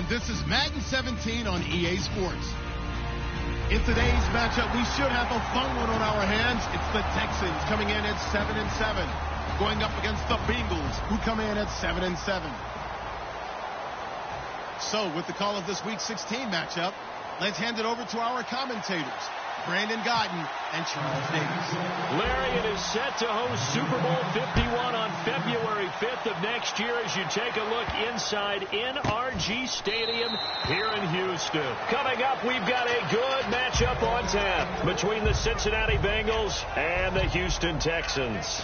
and this is Madden 17 on EA Sports. In today's matchup, we should have a fun one on our hands. It's the Texans coming in at 7-7, going up against the Bengals, who come in at 7-7. So, with the call of this Week 16 matchup, let's hand it over to our commentators, Brandon Guyton and Charles Davis. Larry, it is set to host Super Bowl 51 on February 5th of next year as you take a look inside NRG Stadium here in Houston. Coming up, we've got a good matchup on tap between the Cincinnati Bengals and the Houston Texans.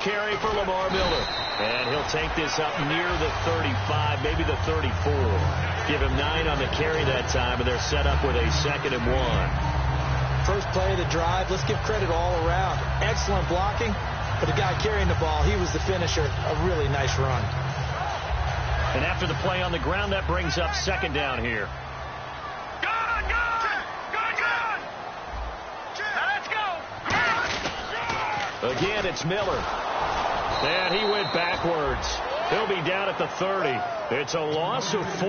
Carry for Lamar Miller, and he'll take this up near the 35, maybe the 34. Give him 9 on the carry that time, and they're set up with a 2nd and 1. First play of the drive, let's give credit all around. Excellent blocking, but the guy carrying the ball, he was the finisher. A really nice run. And after the play on the ground, that brings up 2nd down here. Again, it's Miller. And he went backwards. He'll be down at the 30. It's a loss of 4.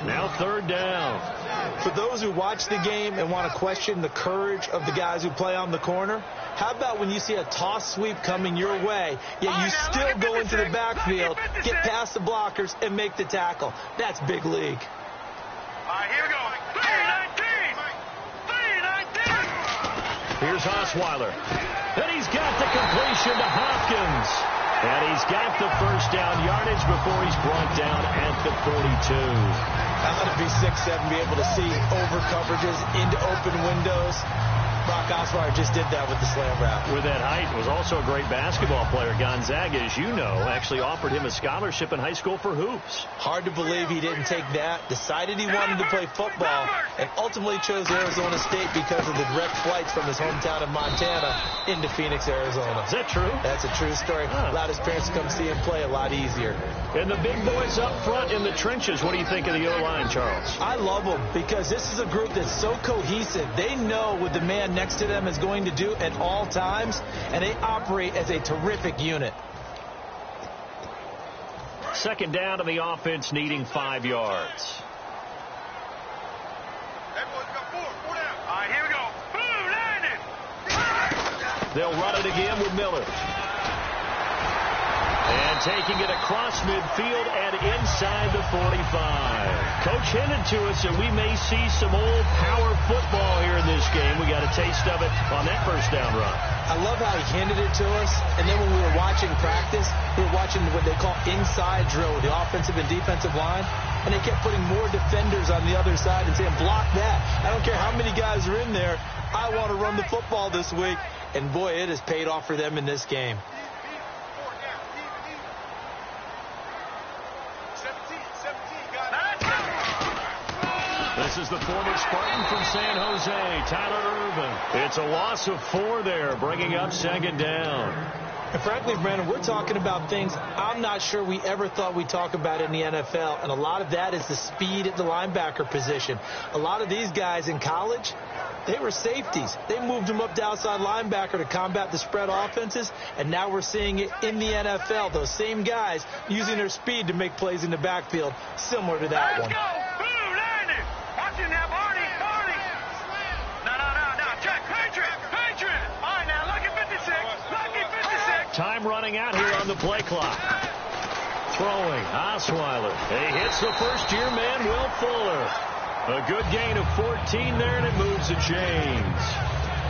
Now 3rd down. For those who watch the game and want to question the courage of the guys who play on the corner, how about when you see a toss sweep coming your way, yet you still go into the backfield, get past the blockers, and make the tackle? That's big league. All right, here we go. 3-19. Here's Osweiler. And he's got the completion to Hopkins. And he's got the first down yardage before he's brought down at the 42. I'm going to be 6'7", be able to see over coverages into open windows. Brock Osweiler just did that with the slam route. With that height, was also a great basketball player. Gonzaga, as you know, actually offered him a scholarship in high school for hoops. Hard to believe he didn't take that. Decided he wanted to play football, and ultimately chose Arizona State because of the direct flights from his hometown of Montana into Phoenix, Arizona. Is that true? That's a true story. Allowed his parents to come see him play a lot easier. And the big boys up front in the trenches, what do you think of the O-line, Charles? I love them because this is a group that's so cohesive. They know what the man next to them is going to do at all times, and they operate as a terrific unit. 2nd down, and the offense needing 5 yards. All right, here we go. Boom, landed. They'll run it again with Miller. And taking it across midfield and inside the 45. Coach hinted to us that we may see some old power football here in this game. We got a taste of it on that first down run. I love how he hinted it to us. And then when we were watching practice, we were watching what they call inside drill with the offensive and defensive line. And they kept putting more defenders on the other side and saying, block that. I don't care how many guys are in there. I want to run the football this week. And, boy, it has paid off for them in this game. This is the former Spartan from San Jose, Tyler Irvin. It's a loss of 4 there, bringing up 2nd down. And frankly, Brandon, we're talking about things I'm not sure we ever thought we'd talk about in the NFL. And a lot of that is the speed at the linebacker position. A lot of these guys in college, they were safeties. They moved them up to outside linebacker to combat the spread offenses. And now we're seeing it in the NFL. Those same guys using their speed to make plays in the backfield, similar to that one. Let's go. Boom, landed. Watch him now, Barney. No. Check. Patriot. All right, now, lucky 56. Time running out here on the play clock. Throwing, Osweiler. He hits the first-year man, Will Fuller. A good gain of 14 there, and it moves the chains.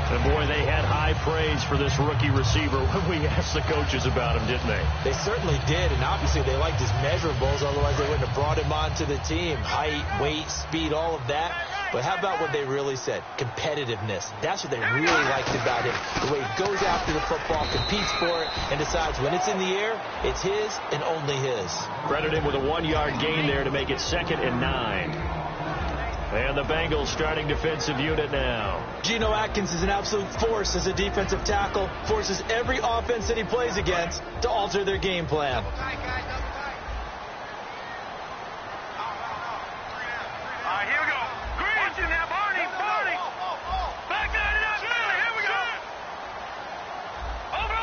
And, boy, they had high praise for this rookie receiver when we asked the coaches about him, didn't they? They certainly did, and obviously they liked his measurables. Otherwise, they wouldn't have brought him onto the team. Height, weight, speed, all of that. But how about what they really said? Competitiveness. That's what they really liked about him. The way he goes after the football, competes for it, and decides when it's in the air, it's his and only his. Credit him with a 1-yard gain there to make it 2nd and 9. And the Bengals starting defensive unit now. Geno Atkins is an absolute force as a defensive tackle. Forces every offense that he plays against to alter their game plan. All right, here we go. Green. Watch him now, Barney. Back that it up. Here we go. Over.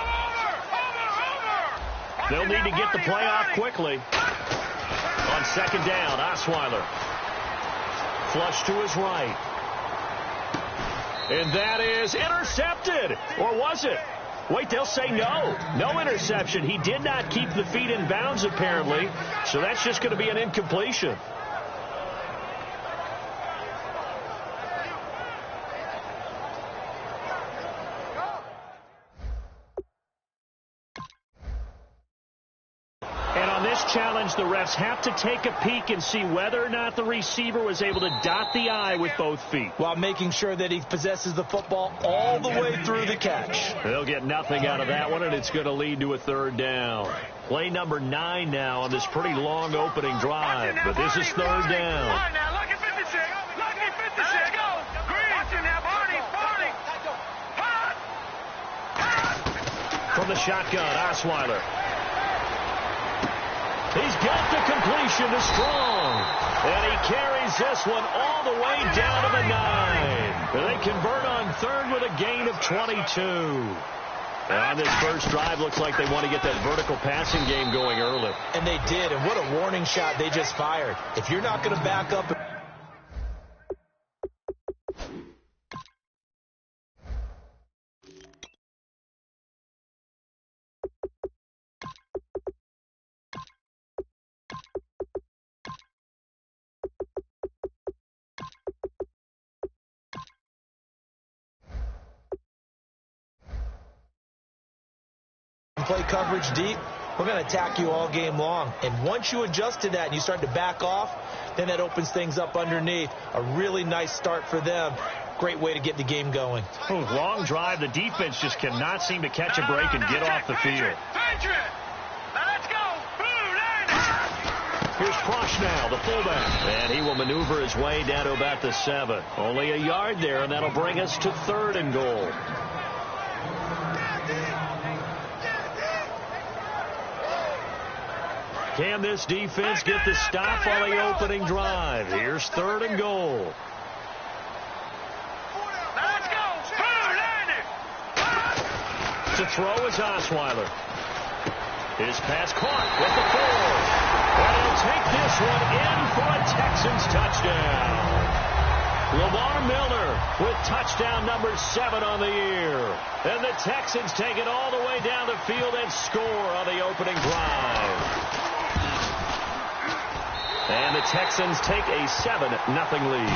They'll need to get the play off quickly. On second down, Osweiler. Flush to his right. And that is intercepted. Or was it? Wait, they'll say no. No interception. He did not keep the feet in bounds, apparently. So that's just going to be an incompletion. Challenge, the refs have to take a peek and see whether or not the receiver was able to dot the I with both feet. While making sure that he possesses the football all the way through the catch. They'll get nothing out of that one, and it's going to lead to a third down. Play number 9 now on this pretty long opening drive, but this is third down. All right, now, look at 56. Look at 56. Let's go. Green. Watch him now, Barney. From the shotgun, Osweiler. He's got the completion to Strong. And he carries this one all the way down to the 9. They convert on third with a gain of 22. On this first drive, looks like they want to get that vertical passing game going early. And they did, and what a warning shot they just fired. If you're not going to back up... play coverage deep, we're going to attack you all game long. And once you adjust to that and you start to back off, then that opens things up underneath. A really nice start for them. Great way to get the game going. Long drive. The defense just cannot seem to catch a break and get off the field. Let's go. Here's Frosch now, the fullback. And he will maneuver his way down to about the 7. Only a yard there, and that'll bring us to third and goal. Can this defense get the stop on the opening drive? Here's third and goal. Let's go. To throw is Osweiler. His pass caught with the 4. And he'll take this one in for a Texans touchdown. Lamar Miller with touchdown number 7 on the year. And the Texans take it all the way down the field and score on the opening drive. And the Texans take a 7-0 lead.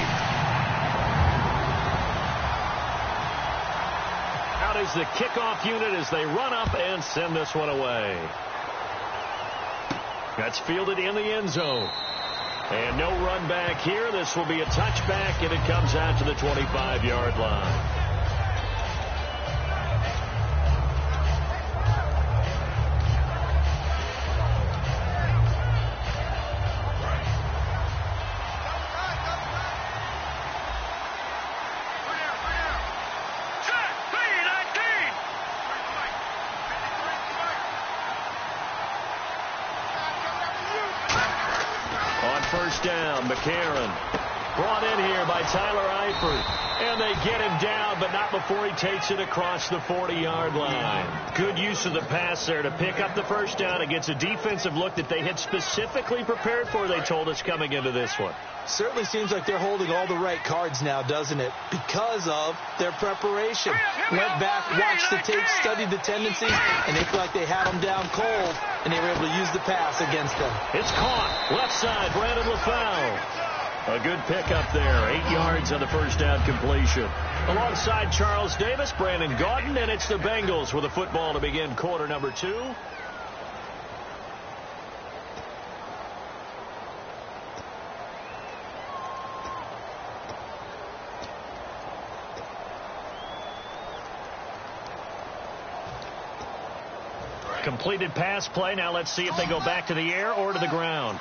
Out is the kickoff unit as they run up and send this one away. That's fielded in the end zone. And no run back here. This will be a touchback, and it comes out to the 25-yard line. Down, McCarron brought in here by Tyler Eifert, and they get him down, but not before he takes it across the 40-yard line. Good use of the pass there to pick up the first down against a defensive look that they had specifically prepared for, they told us, coming into this one. Certainly seems like they're holding all the right cards now, doesn't it? Because of their preparation. Went back, watched the tape, studied the tendencies, and they feel like they had them down cold, and they were able to use the pass against them. It's caught. Left side, Brandon LaFell. A good pickup there. 8 yards on the first down completion. Alongside Charles Davis, Brandon Gaudin, and it's the Bengals with a football to begin quarter number 2. Completed pass play. Now let's see if they go back to the air or to the ground.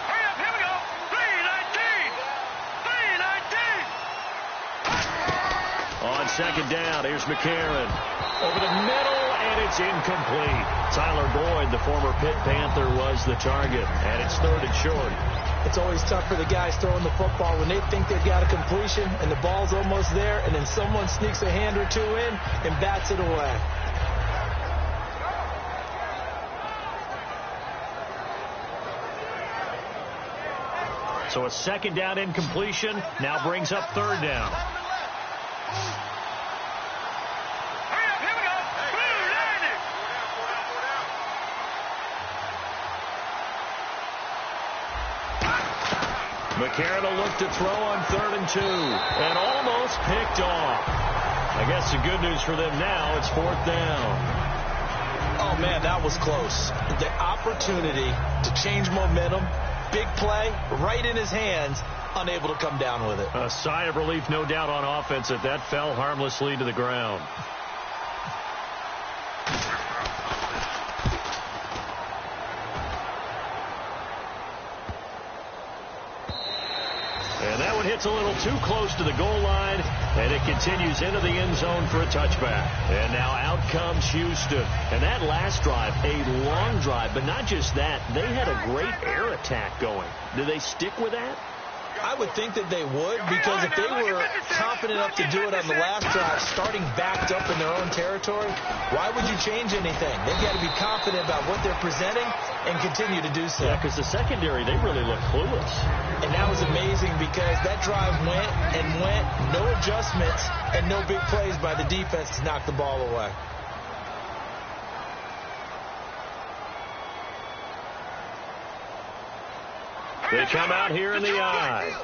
Hurry up, here we go. 3, on second down. Here's McCarron. Over the middle, and it's incomplete. Tyler Boyd, the former Pitt Panther, was the target, and it's 3rd and short. It's always tough for the guys throwing the football when they think they've got a completion and the ball's almost there, and then someone sneaks a hand or two in and bats it away. So a second down incompletion now brings up 3rd down. McCarron will look to throw on 3rd and 2, and almost picked off. I guess the good news for them now, it's 4th down. Oh, man, that was close. The opportunity to change momentum, big play, right in his hands, unable to come down with it. A sigh of relief, no doubt, on offense that fell harmlessly to the ground. And that one hits a little too close to the goal line, and it continues into the end zone for a touchback. And now out comes Houston. And that last drive, a long drive, but not just that, they had a great air attack going. Do they stick with that? I would think that they would, because if they were confident enough to do it on the last drive, starting backed up in their own territory, why would you change anything? They've got to be confident about what they're presenting and continue to do so. Yeah, because the secondary, they really look clueless. And that was amazing because that drive went and went, no adjustments, and no big plays by the defense to knock the ball away. They come out here in the eye.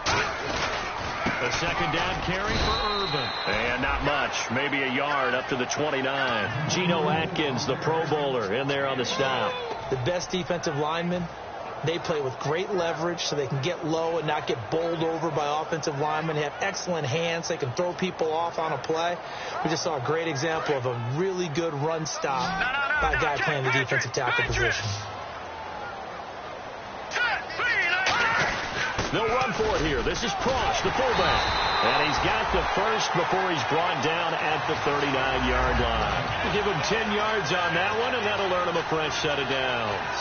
A second down carry for Irvin. And not much. Maybe a yard up to the 29. Geno Atkins, the Pro Bowler, in there on the stop. The best defensive linemen, they play with great leverage so they can get low and not get bowled over by offensive linemen. They have excellent hands. They can throw people off on a play. We just saw a great example of a really good run stop by a guy playing the defensive tackle position. They'll run for it here. This is Prosh, the fullback. And he's got the first before he's brought down at the 39-yard line. We'll give him 10 yards on that one, and that'll earn him a fresh set of downs.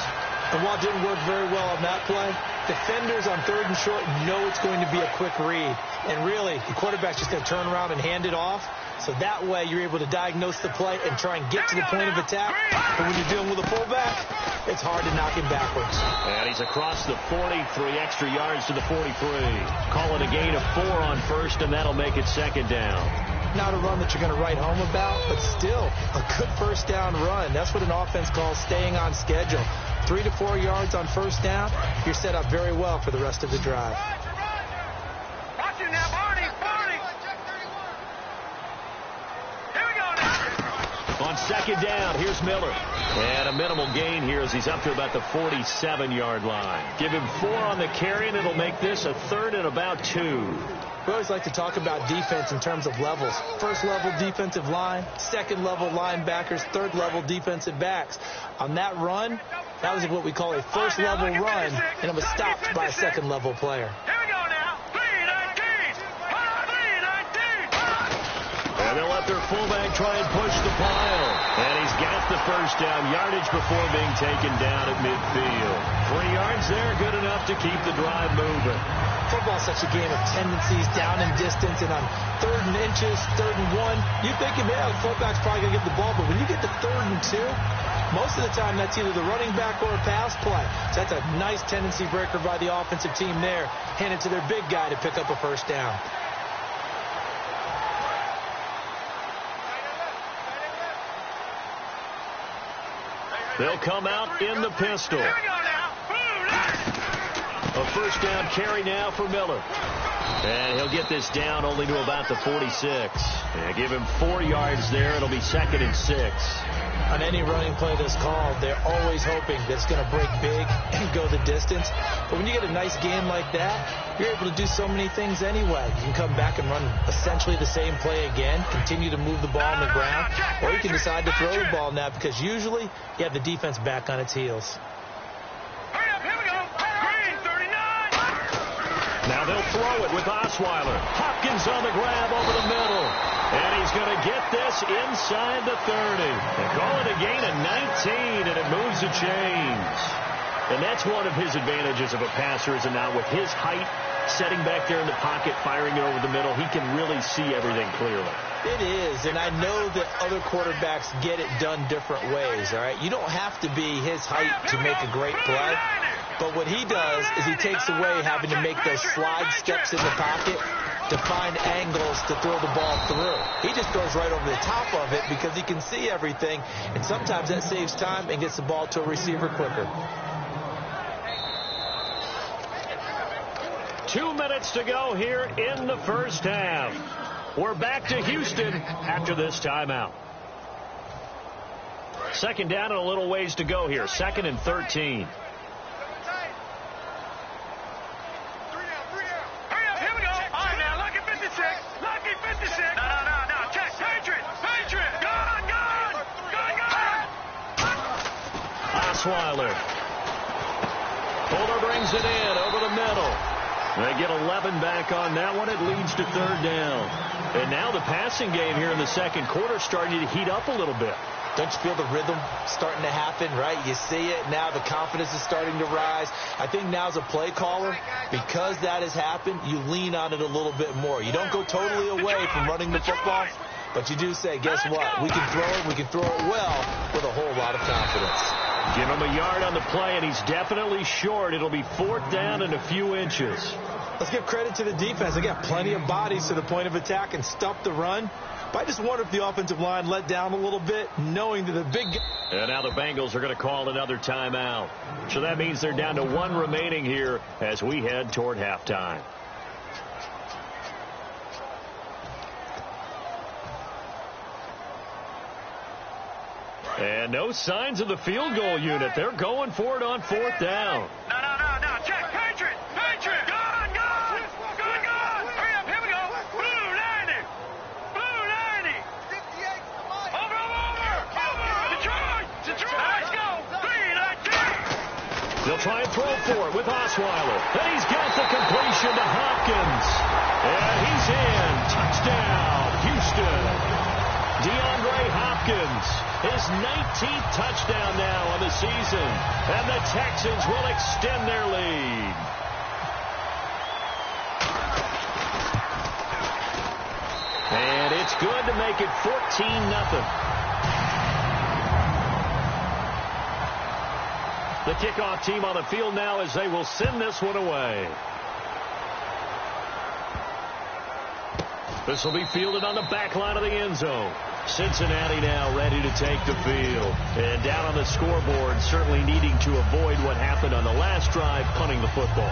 And while it didn't work very well on that play, defenders on 3rd and short know it's going to be a quick read. And really, the quarterback's just going to turn around and hand it off. So that way, you're able to diagnose the play and try and get to the point of attack. But when you're dealing with a fullback, it's hard to knock him backwards. And he's across the 40, 3 extra yards to the 43. Call it a gain of 4 on first, and that'll make it second down. Not a run that you're going to write home about, but still a good first down run. That's what an offense calls staying on schedule. 3 to 4 yards on first down, you're set up very well for the rest of the drive. Watch it now, Barney. Here we go now. On second down, here's Miller. And a minimal gain here as he's up to about the 47-yard line. Give him 4 on the carry, and it'll make this a 3rd and about 2. We always like to talk about defense in terms of levels. First level defensive line, second level linebackers, third level defensive backs. On that run, that was what we call a first level run, and it was stopped by a second level player. Here we go now. 3-19. 3-19. And they'll let their fullback try and push the pile. And he's got the first down yardage before being taken down at midfield. 3 yards there, good enough to keep the drive moving. Football's such a game of tendencies, down and distance, and on 3rd and inches, 3rd and 1, you think, man, the fullback's probably going to get the ball, but when you get to 3rd and 2, most of the time that's either the running back or a pass play. So that's a nice tendency breaker by the offensive team there, hand it to their big guy to pick up a first down. They'll come out in the pistol. Here we go now. A first down carry now for Miller. And he'll get this down only to about the 46. And give him 4 yards there. It'll be 2nd and 6. On any running play that's called, they're always hoping that it's going to break big and go the distance. But when you get a nice game like that, you're able to do so many things anyway. You can come back and run essentially the same play again, continue to move the ball on the ground, or you can decide to throw the ball now because usually you have the defense back on its heels. Hurry up, here we go. Green, 39. Now They'll throw it with Osweiler. Hopkins on the grab over the middle. And he's going to get this inside the 30. They call it a gain of 19, and it moves the chains. And that's one of his advantages of a passer, is not with his height, setting back there in the pocket, firing it over the middle. He can really see everything clearly. It is, and I know that other quarterbacks get it done different ways, all right? You don't have to be his height to make a great play, but what he does is he takes away having to make those slide steps in the pocket to find angles to throw the ball through. He just goes right over the top of it because he can see everything, and sometimes that saves time and gets the ball to a receiver quicker. 2 minutes to go here in the first half. We're back to Houston after this timeout. Second down and a little ways to go here. 2nd and 13. Osweiler. Fuller brings it in over the middle. They get 11 back on that one. It leads to 3rd down. And now the passing game here in the second quarter starting to heat up a little bit. Don't you feel the rhythm starting to happen, right? You see it now. The confidence is starting to rise. I think now as a play caller, because that has happened, you lean on it a little bit more. You don't go totally away from running the football, but you do say, guess what? We can throw it. We can throw it well with a whole lot of confidence. Give him a yard on the play, and he's definitely short. It'll be 4th down and a few inches. Let's give credit to the defense. They got plenty of bodies to the point of attack and stop the run. But I just wonder if the offensive line let down a little bit, knowing that the big... And now the Bengals are going to call another timeout. So that means they're down to 1 remaining here as we head toward halftime. And no signs of the field goal unit. They're going for it on 4th down. No. Check. Patriot. Gone. Hurry up. Here we go. Blue 90. Over. Detroit. Let's go. 3-19. They'll try and throw for it with Osweiler. And he's got the completion to Hopkins. And he's in. Touchdown, Houston. DeAndre Hopkins, his 19th touchdown now on the season, and the Texans will extend their lead. And it's good to make it 14-0. The kickoff team on the field now as they will send this one away. This will be fielded on the back line of the end zone. Cincinnati now ready to take the field. And down on the scoreboard, certainly needing to avoid what happened on the last drive, punting the football.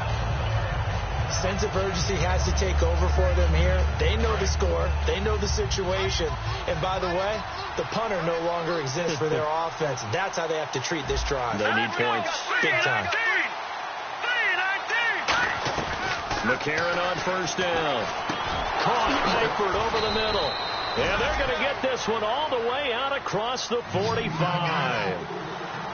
Sense of urgency has to take over for them here. They know the score. They know the situation. And by the way, the punter no longer exists for their offense. That's how they have to treat this drive. They need points. Big time. McCarron on 1st down. Caught Eifert over the middle. And they're going to get this one all the way out across the 45.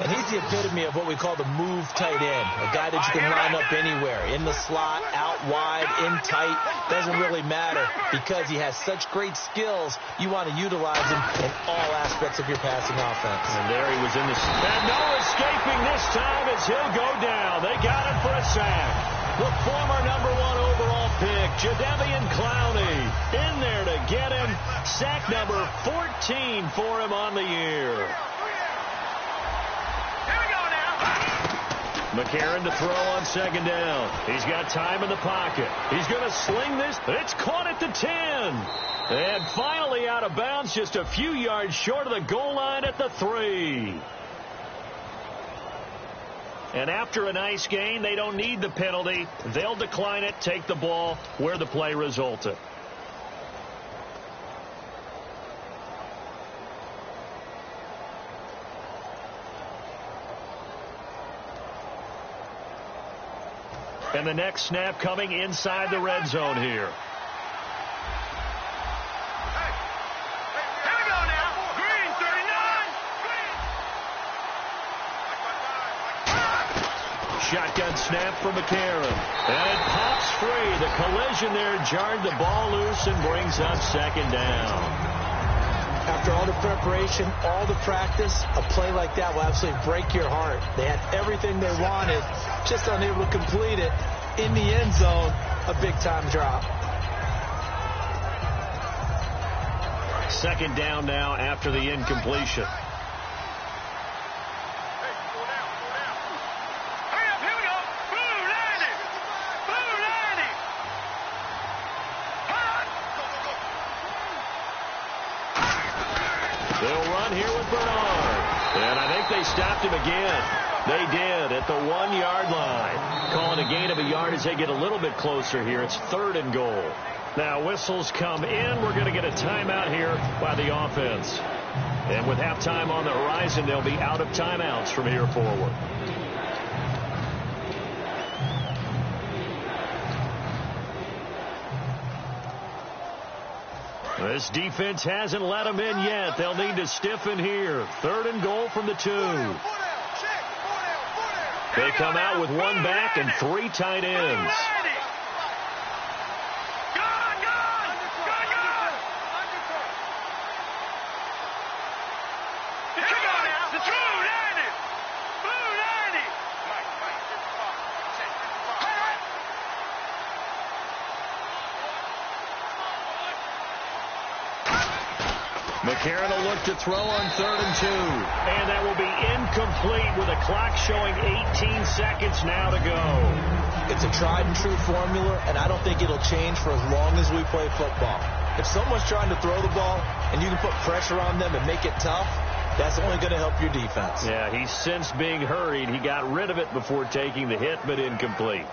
And he's the epitome of what we call the move tight end, a guy that you can line up anywhere, in the slot, out wide, in tight, doesn't really matter because he has such great skills. You want to utilize him in all aspects of your passing offense. And there he was in the... And no escaping this time as he'll go down. They got him for a sack. The former #1 overall pick, Jadeveon Clowney, in there to get him. Sack number 14 for him on the year. Here we go now. McCarron to throw on 2nd down. He's got time in the pocket. He's going to sling this. It's caught at the 10. And finally out of bounds, just a few yards short of the goal line at the 3. And after a nice gain, they don't need the penalty. They'll decline it, take the ball where the play resulted. And the next snap coming inside the red zone here. Shotgun snap from McCarron. And it pops free. The collision there jarred the ball loose and brings up second down. After all the preparation, all the practice, a play like that will absolutely break your heart. They had everything they wanted, just unable to complete it. In the end zone, a big-time drop. Second down now after the incompletion. They'll run here with Bernard. And I think they stopped him again. They did at the 1-yard line. Calling a gain of a yard as they get a little bit closer here. It's 3rd and goal. Now whistles come in. We're going to get a timeout here by the offense. And with halftime on the horizon, they'll be out of timeouts from here forward. This defense hasn't let them in yet. They'll need to stiffen here. 3rd and goal from the 2. They come out with 1 back and 3 tight ends. McCarron will look to throw on 3rd and 2. And that will be incomplete with a clock showing 18 seconds now to go. It's a tried and true formula, and I don't think it'll change for as long as we play football. If someone's trying to throw the ball and you can put pressure on them and make it tough, that's only going to help your defense. Yeah, he's since being hurried. He got rid of it before taking the hit, but incomplete.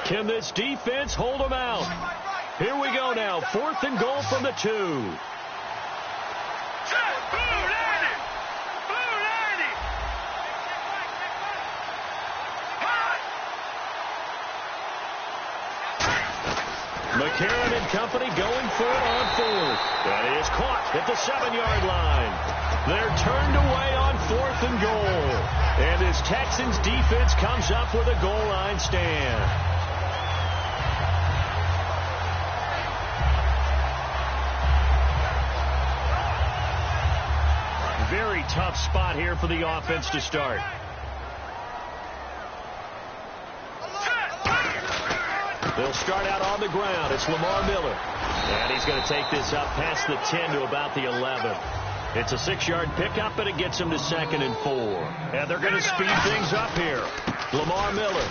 Can this defense hold them out? Here we go now. 4th and goal from the 2. McCarron and company going for it on 4th. That is caught at the 7-yard line. They're turned away on 4th and goal. And this Texans defense comes up with a goal line stand. Very tough spot here for the offense to start. They'll start out on the ground. It's Lamar Miller. And he's going to take this up past the 10 to about the 11. It's a 6-yard pickup, and it gets him to 2nd and 4. And they're going to speed things up here. Lamar Miller.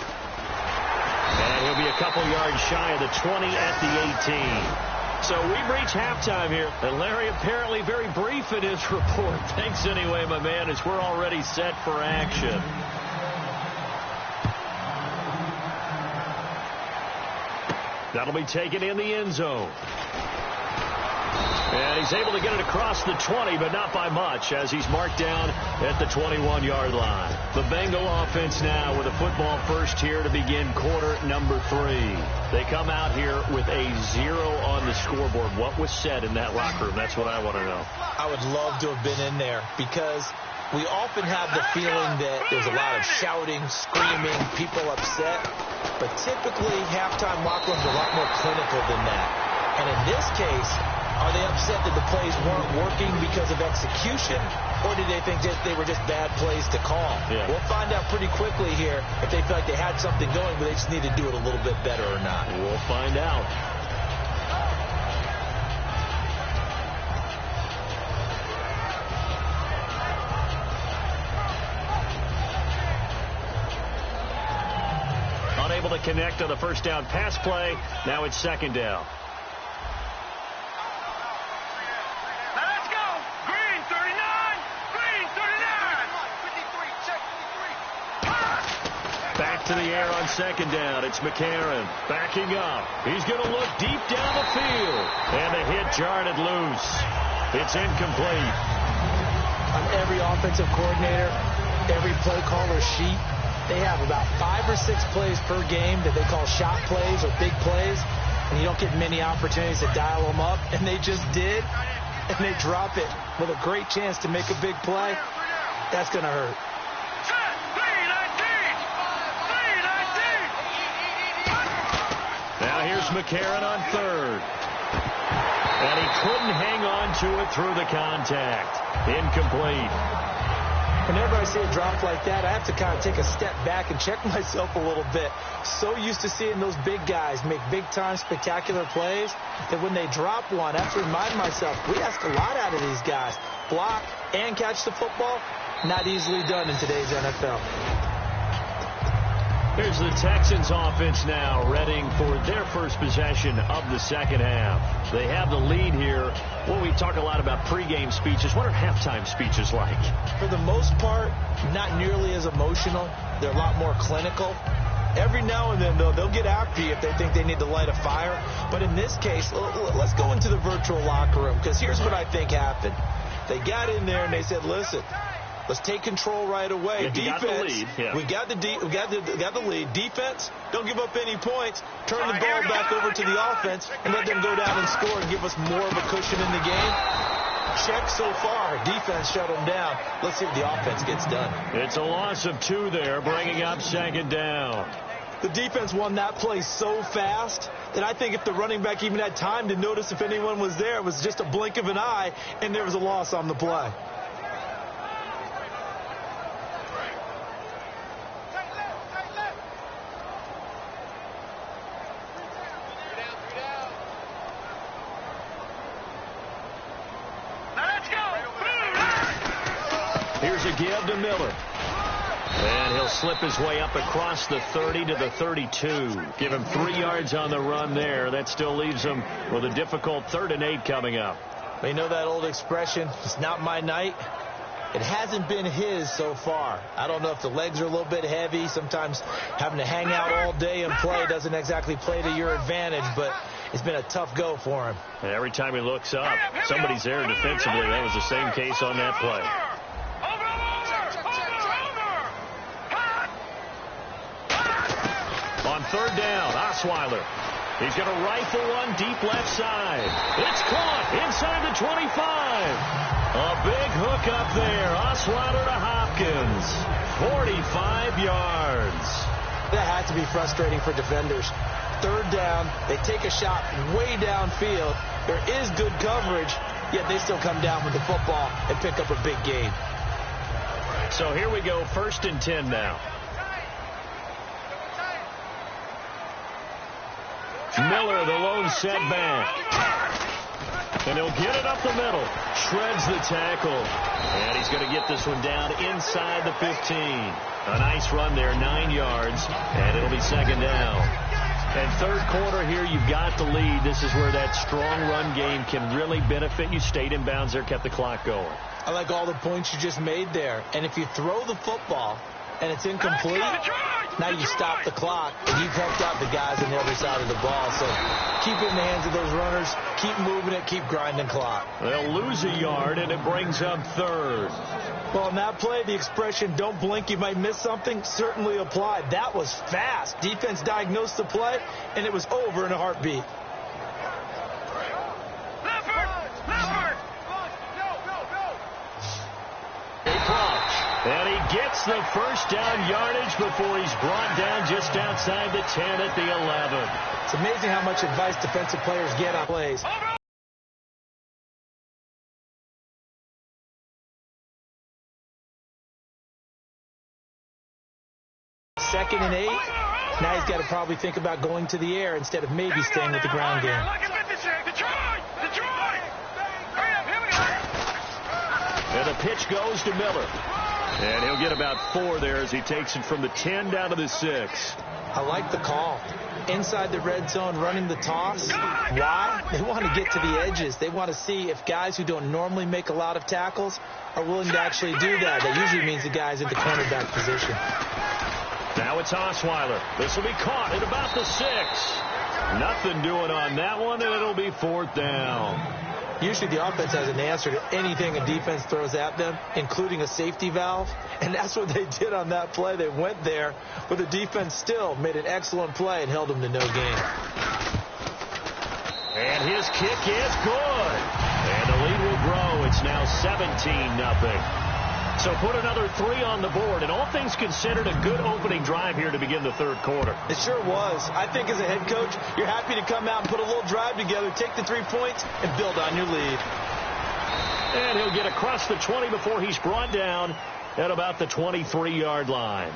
And he'll be a couple yards shy of the 20 at the 18. So we've reached halftime here. And Larry apparently very brief in his report. Thanks anyway, my man, as we're already set for action. That'll be taken in the end zone. And he's able to get it across the 20, but not by much, as he's marked down at the 21-yard line. The Bengal offense now with a football first here to begin quarter number 3. They come out here with a 0 on the scoreboard. What was said in that locker room? That's what I want to know. I would love to have been in there because we often have the feeling that there's a lot of shouting, screaming, people upset. But typically, halftime locker rooms are a lot more clinical than that. And in this case, are they upset that the plays weren't working because of execution, or did they think that they were just bad plays to call? Yeah. We'll find out pretty quickly here if they feel like they had something going, but they just need to do it a little bit better or not. We'll find out. Unable to connect on the first down pass play. Now it's 2nd down. Back to the air on 2nd down. It's McCarron backing up. He's going to look deep down the field. And the hit jarred it loose. It's incomplete. On every offensive coordinator, every play caller sheet, they have about 5 or 6 plays per game that they call shot plays or big plays. and you don't get many opportunities to dial them up, and they just did, and they drop it with a great chance to make a big play, that's going to hurt. Now here's McCarron on third. And he couldn't hang on to it through the contact. Incomplete. Whenever I see a drop like that, I have to kind of take a step back and check myself a little bit. So used to seeing those big guys make big-time spectacular plays that when they drop one, I have to remind myself, we ask a lot out of these guys. Block and catch the football, not easily done in today's NFL. Here's the Texans offense now, readying for their first possession of the second half. They have the lead here. Well, we talk a lot about pregame speeches. What are halftime speeches like? For the most part, not nearly as emotional. They're a lot more clinical. Every now and then, though, they'll get after you if they think they need to light a fire. But in this case, let's go into the virtual locker room, because here's what I think happened. They got in there and they said, listen, let's take control right away. Defense, got the lead. Yeah. We got the lead. Defense, don't give up any points. Turn the ball back over to the offense and let them go down and score and give us more of a cushion in the game. Check so far. Defense shut them down. Let's see if the offense gets done. It's a loss of 2 there, bringing up second down. The defense won that play so fast that I think if the running back even had time to notice if anyone was there, it was just a blink of an eye, and there was a loss on the play. Here's a give to Miller. And he'll slip his way up across the 30 to the 32. Give him 3 yards on the run there. That still leaves him with a difficult 3rd and 8 coming up. You know that old expression, it's not my night? It hasn't been his so far. I don't know if the legs are a little bit heavy. Sometimes having to hang out all day and play doesn't exactly play to your advantage, but it's been a tough go for him. And every time he looks up, somebody's there defensively. That was the same case on that play. On 3rd down, Osweiler. He's going to rifle one deep left side. It's caught inside the 25. A big hook up there. Osweiler to Hopkins. 45 yards. That had to be frustrating for defenders. 3rd down, they take a shot way downfield. There is good coverage, yet they still come down with the football and pick up a big gain. So here we go, 1st and 10 now. Miller, the lone setback. And he'll get it up the middle. Shreds the tackle. And he's going to get this one down inside the 15. A nice run there, 9 yards. And it'll be 2nd down. And 3rd quarter here, you've got the lead. This is where that strong run game can really benefit you. Stayed in bounds there, kept the clock going. I like all the points you just made there. And if you throw the football and it's incomplete, now you stop the clock, and you've helped out the guys on the other side of the ball. So keep it in the hands of those runners. Keep moving it. Keep grinding clock. They'll lose a yard, and it brings up 3rd. Well, in that play, the expression, don't blink, you might miss something, certainly applied. That was fast. Defense diagnosed the play, and it was over in a heartbeat. And he gets the 1st down yardage before he's brought down just outside the 10 at the 11. It's amazing how much advice defensive players get on plays. 2nd and 8. Now he's got to probably think about going to the air instead of maybe staying with the ground game. And the pitch goes to Miller. And he'll get about 4 there as he takes it from the 10 down to the 6. I like the call. Inside the red zone, running the toss. Why? They want to get to the edges. They want to see if guys who don't normally make a lot of tackles are willing to actually do that. That usually means the guy's in the cornerback position. Now it's Osweiler. This will be caught at about the 6. Nothing doing on that one, and it'll be 4th down. Usually the offense has an answer to anything a defense throws at them, including a safety valve. And that's what they did on that play. They went there, but the defense still made an excellent play and held them to no gain. And his kick is good. And the lead will grow. It's now 17-0. So put another 3 on the board. And all things considered, a good opening drive here to begin the third quarter. It sure was. I think as a head coach, you're happy to come out and put a little drive together, take the 3 points, and build on your lead. And he'll get across the 20 before he's brought down at about the 23-yard line.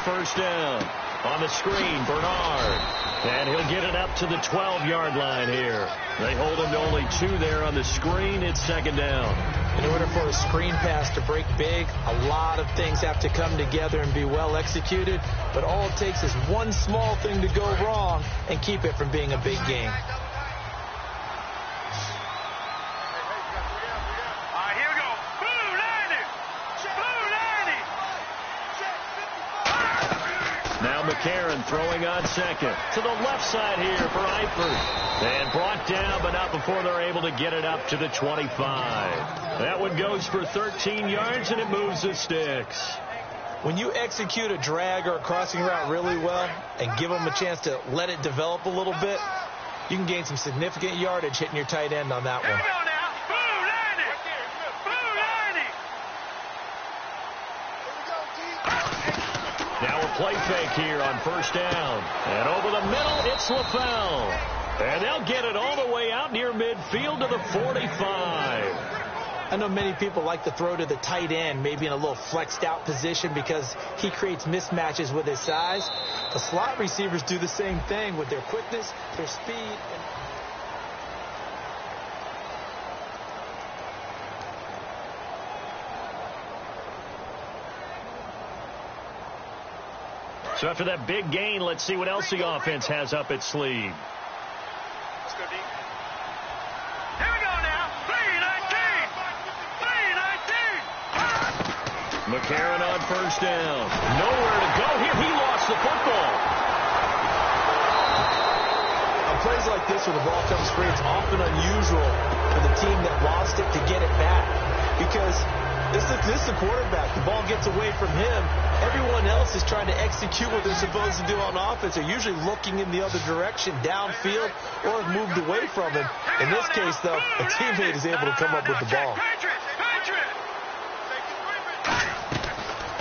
First down. On the screen, Bernard. And he'll get it up to the 12-yard line here. They hold him to only 2 there on the screen. It's second down. In order for a screen pass to break big, a lot of things have to come together and be well executed. But all it takes is one small thing to go wrong and keep it from being a big game. McCarron throwing on second. To the left side here for Eifert. And brought down, but not before they're able to get it up to the 25. That one goes for 13 yards, and it moves the sticks. When you execute a drag or a crossing route really well and give them a chance to let it develop a little bit, you can gain some significant yardage hitting your tight end on that one. Now a play fake here on first down. And over the middle, it's LaFell. And they'll get it all the way out near midfield to the 45. I know many people like to throw to the tight end, maybe in a little flexed out position because he creates mismatches with his size. The slot receivers do the same thing with their quickness, their speed, and so after that big gain, let's see what else the offense has up its sleeve. Let's go deep. Here we go now. 3-19. 3-19. McCarron on first down. Nowhere to go here. He lost the football. On plays like this where the ball comes free, it's often unusual for the team that lost it to get it back because this is the quarterback. The ball gets away from him. Everyone else is trying to execute what they're supposed to do on offense. They're usually looking in the other direction, downfield, or have moved away from him. In this case, though, a teammate is able to come up with the ball.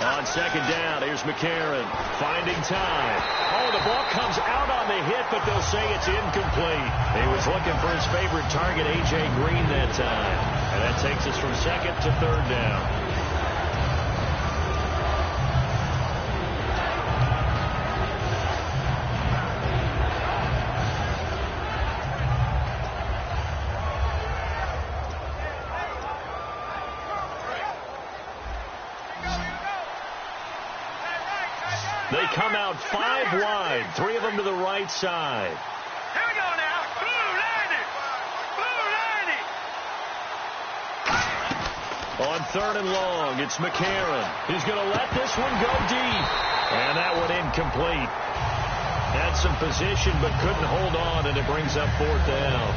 On second down, here's McCarron finding time. Oh, the ball comes out on the hit, but they'll say it's incomplete. He was looking for his favorite target, A.J. Green, that time. And that takes us from second to third down. They come out 5 wide, 3 of them to the right side. Here we go now. Blue 90. On third and long, it's McCarron. He's going to let this one go deep. And that one incomplete. Had some position but couldn't hold on, and it brings up fourth down.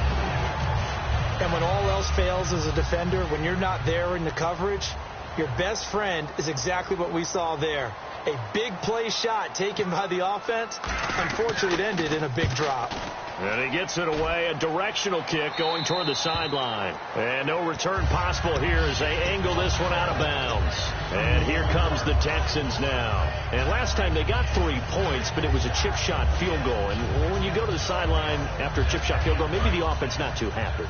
And when all else fails as a defender, when you're not there in the coverage, your best friend is exactly what we saw there. A big play shot taken by the offense. Unfortunately, it ended in a big drop. And he gets it away, a directional kick going toward the sideline. And no return possible here as they angle this one out of bounds. And here comes the Texans now. And last time they got 3 points, but it was a chip shot field goal. And when you go to the sideline after a chip shot field goal, maybe the offense not too happy.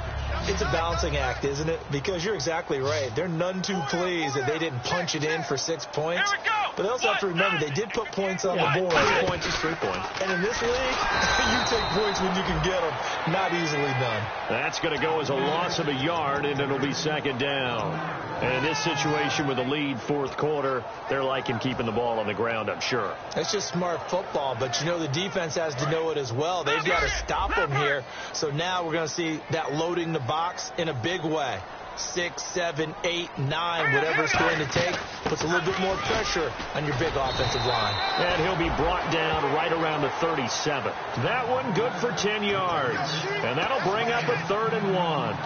It's a balancing act, isn't it? Because you're exactly right. They're none too pleased that they didn't punch it in for 6 points. But they also have to remember they did put points on the board. 3 points is 3 points. And in this league, you take points when you can get them. Not easily done. That's going to go as a loss of a yard, and it'll be second down. And in this situation with a lead fourth quarter, they're liking keeping the ball on the ground, I'm sure. That's just smart football, but you know the defense has to know it as well. They've got to stop them here. So now we're going to see that loading the box in a big way. 6, 7, 8, 9, whatever it's going to take, puts a little bit more pressure on your big offensive line. And he'll be brought down right around the 37. That one good for 10 yards. And that'll bring up a 3rd and 1.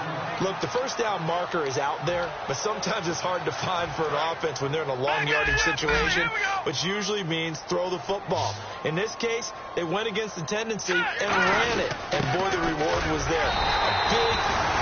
Look, the first down marker is out there, but sometimes it's hard to find for an offense when they're in a long yardage situation, which usually means throw the football. In this case, they went against the tendency and ran it, and boy, the reward was there. A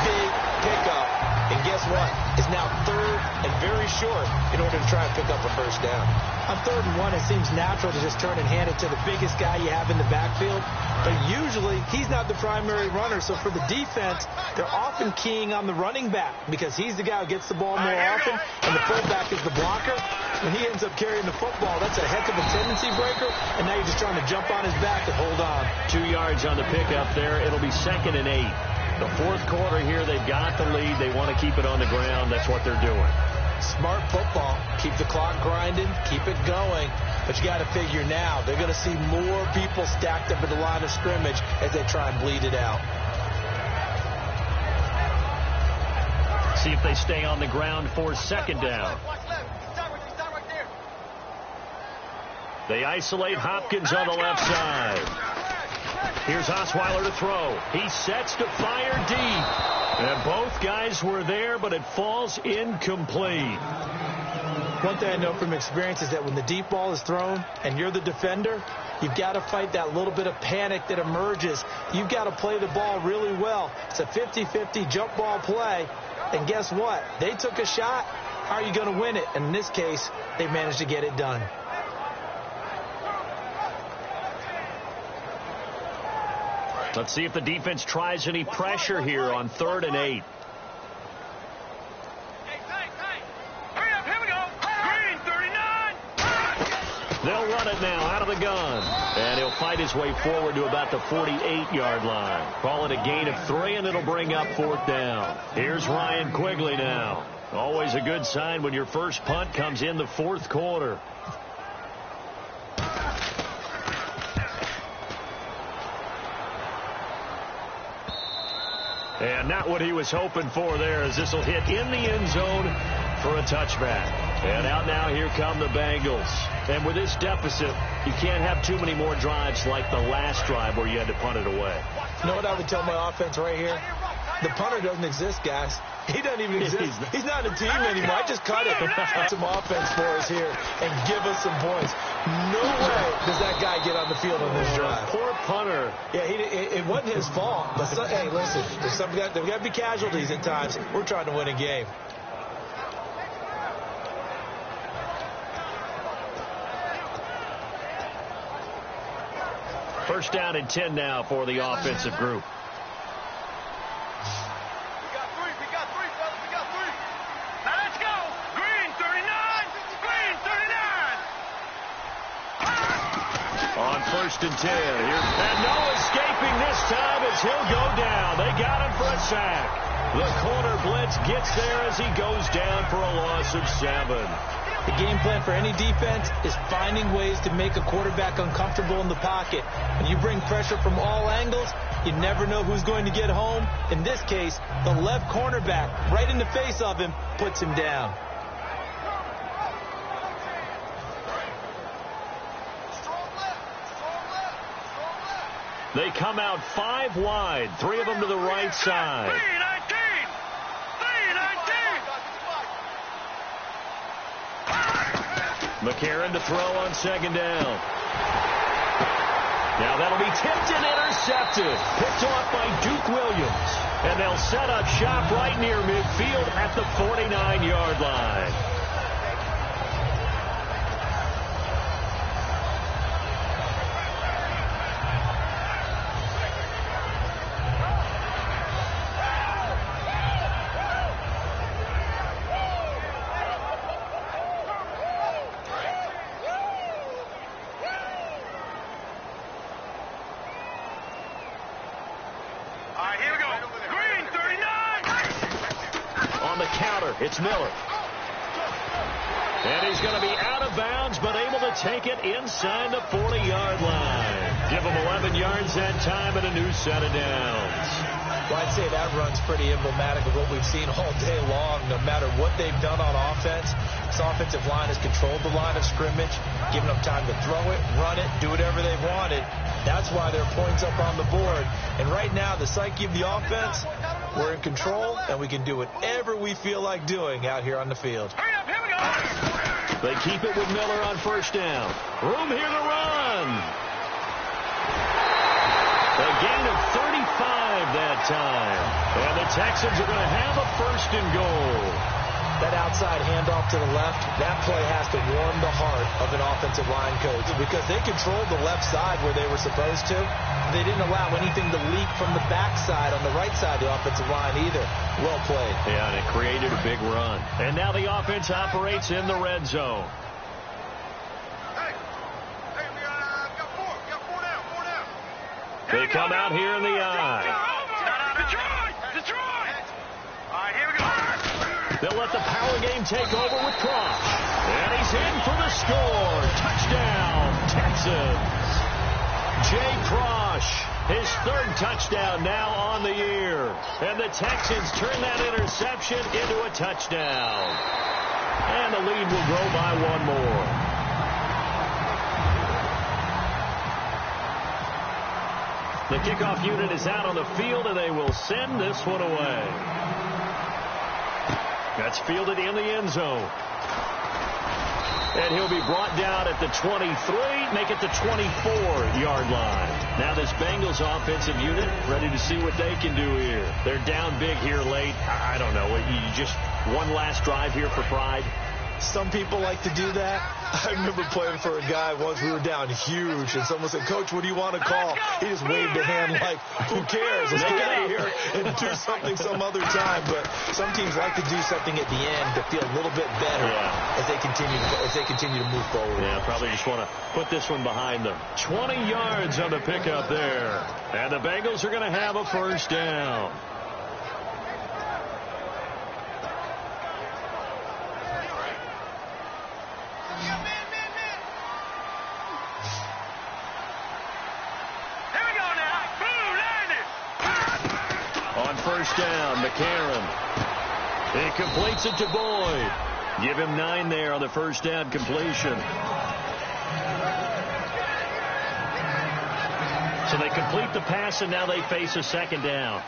big pickup, and guess what? It's now 3rd and very short in order to try and pick up a first down. On 3rd and 1, it seems natural to just turn and hand it to the biggest guy you have in the backfield, but usually he's not the primary runner, so for the defense, they're often keying on the running back because he's the guy who gets the ball more often, and the fullback is the blocker. When he ends up carrying the football, that's a heck of a tendency breaker, and now you're just trying to jump on his back and hold on. 2 yards on the pickup there. It'll be 2nd and 8. The 4th quarter here, they've got the lead. They want to keep it on the ground. That's what they're doing. Smart football. Keep the clock grinding. Keep it going. But you got to figure now, they're going to see more people stacked up at the line of scrimmage as they try and bleed it out. See if they stay on the ground for 2nd down. They isolate Hopkins on the left side. Here's Osweiler to throw. He sets to fire deep. And both guys were there, but it falls incomplete. One thing I know from experience is that when the deep ball is thrown and you're the defender, you've got to fight that little bit of panic that emerges. You've got to play the ball really well. It's a 50-50 jump ball play. And guess what? They took a shot. How are you going to win it? And in this case, they managed to get it done. Let's see if the defense tries any pressure here on 3rd and 8. Hurry up, here we go. Green 39. They'll run it now out of the gun. And he'll fight his way forward to about the 48-yard line. Call it a gain of 3, and it'll bring up 4th down. Here's Ryan Quigley now. Always a good sign when your first punt comes in the 4th quarter. And not what he was hoping for there, as this will hit in the end zone for a touchback. And out now, here come the Bengals. And with this deficit, you can't have too many more drives like the last drive where you had to punt it away. You know what I would tell my offense right here? The punter doesn't exist, guys. He doesn't even exist. He's not a team anymore. I just cut it. Get some offense for us here and give us some points. No way does that guy get on the field on this drive. Poor punter. Yeah, it wasn't his fault. But hey, listen, there's got to be casualties at times. We're trying to win a game. First down and 10 now for the offensive group. On 1st and 10. And no escaping this time as he'll go down. They got him for a sack. The corner blitz gets there as he goes down for a loss of 7. The game plan for any defense is finding ways to make a quarterback uncomfortable in the pocket. When you bring pressure from all angles, you never know who's going to get home. In this case, the left cornerback, right in the face of him, puts him down. They come out 5 wide, 3 of them to the right side. 3-19. McCarron to throw on 2nd down. Now that'll be tipped and intercepted. Picked off by Duke Williams. And they'll set up shop right near midfield at the 49-yard line. It's Miller. And he's going to be out of bounds, but able to take it inside the 40-yard line. Give him 11 yards that time and a new set of downs. Well, I'd say that run's pretty emblematic of what we've seen all day long. No matter what they've done on offense, this offensive line has controlled the line of scrimmage, given them time to throw it, run it, do whatever they wanted. That's why there are points up on the board. And right now, the psyche of the offense, we're in control, and we can do whatever we feel like doing out here on the field. Hurry up, here we go. They keep it with Miller on first down. Room here to run. A gain of 35 that time. And the Texans are going to have a first and goal. That outside handoff to the left, that play has to warm the heart of an offensive line coach because they controlled the left side where they were supposed to. They didn't allow anything to leak from the backside on the right side of the offensive line either. Well played. Yeah, and it created a big run. And now the offense operates in the red zone. They come out here in the eye. Detroit! All right, here we go. They'll let the power game take over with Cross. And he's in for the score. Touchdown, Texans. Jay Cross, his third touchdown now on the year. And the Texans turn that interception into a touchdown. And the lead will grow by one more. The kickoff unit is out on the field, and they will send this one away. That's fielded in the end zone. And he'll be brought down at the 23, make it the 24-yard line. Now this Bengals offensive unit ready to see what they can do here. They're down big here late. I don't know. You just one last drive here for pride. Some people like to do that. I remember playing for a guy once. We were down huge, and someone said, "Coach, what do you want to call?" He just waved a hand like, "Who cares? Let's get out of here and do something some other time." But some teams like to do something at the end to feel a little bit better as they continue to move forward. Yeah, probably just want to put this one behind them. 20 yards on the pickup there, and the Bengals are going to have a first down. First down, McCarron. He completes it to Boyd. Give him 9 there on the first down completion. So they complete the pass, and now they face a second down.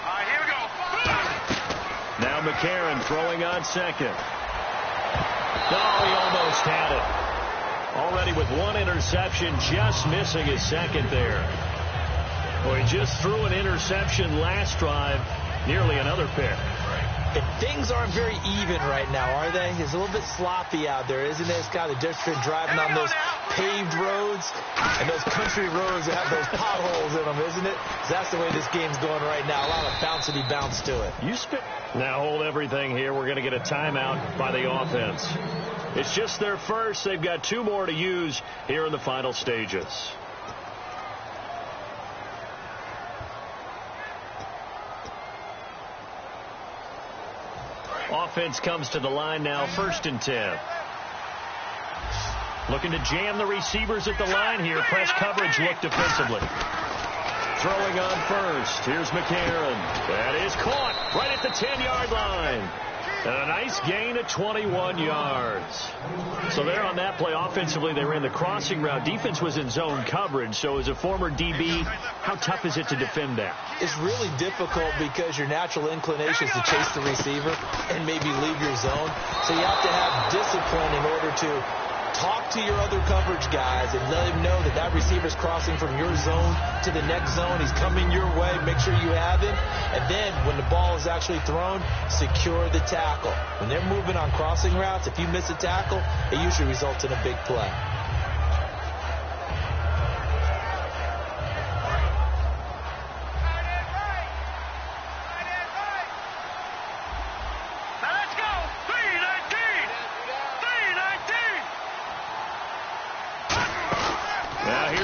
All right, here we go. Now McCarron throwing on second. Oh, he almost had it. Already with one interception, just missing his second there. Boy, he just threw an interception last drive, nearly another pick. And things aren't very even right now, are they? It's a little bit sloppy out there, isn't it? It's kind of different driving on those paved roads and those country roads that have those potholes in them, isn't it? That's the way this game's going right now. A lot of bouncy bounce to it. Now hold everything here. We're going to get a timeout by the offense. It's just their first. They've got 2 more to use here in the final stages. Offense comes to the line now, 1st and 10. Looking to jam the receivers at the line here. Press coverage look defensively. Throwing on first. Here's McCarron. That is caught right at the 10-yard line. And a nice gain of 21 yards. So there on that play, offensively, they ran the crossing route. Defense was in zone coverage. So as a former DB, how tough is it to defend that? It's really difficult because your natural inclination is to chase the receiver and maybe leave your zone. So you have to have discipline in order to talk to your other coverage guys and let him know that that receiver's crossing from your zone to the next zone. He's coming your way. Make sure you have him. And then when the ball is actually thrown, secure the tackle. When they're moving on crossing routes, if you miss a tackle, it usually results in a big play.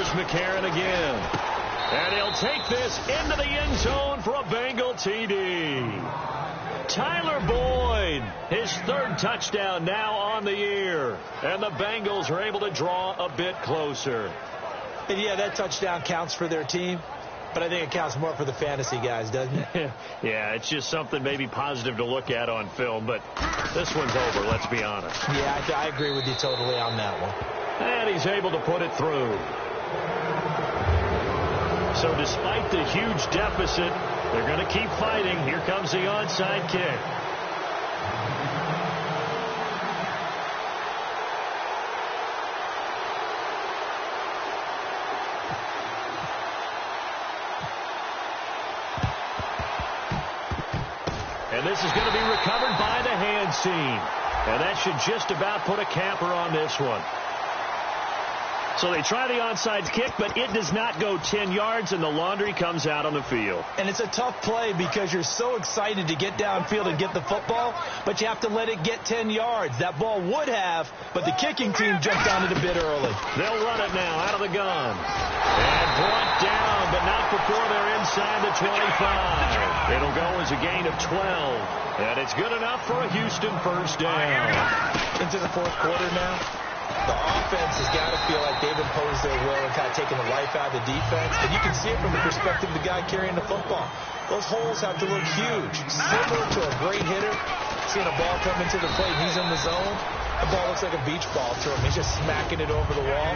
McCarron again. And he'll take this into the end zone for a Bengal TD. Tyler Boyd, his 3rd touchdown now on the year. And the Bengals are able to draw a bit closer. And, yeah, that touchdown counts for their team, but I think it counts more for the fantasy guys, doesn't it? Yeah, it's just something maybe positive to look at on film, but this one's over, let's be honest. Yeah, I agree with you totally on that one. And he's able to put it through. So despite the huge deficit, they're going to keep fighting. Here comes the onside kick. And this is going to be recovered by the hands team. And that should just about put a capper on this one. So they try the onside kick, but it does not go 10 yards, and the laundry comes out on the field. And it's a tough play because you're so excited to get downfield and get the football, but you have to let it get 10 yards. That ball would have, but the kicking team jumped on it a bit early. They'll run it now out of the gun. And brought down, but not before they're inside the 25. It'll go as a gain of 12. And it's good enough for a Houston first down. Into the fourth quarter now. The offense has got to feel like they've imposed their will and kind of taken the life out of the defense. And you can see it from the perspective of the guy carrying the football. Those holes have to look huge. Similar to a great hitter. Seeing a ball come into the plate, he's in the zone. The ball looks like a beach ball to him. He's just smacking it over the wall.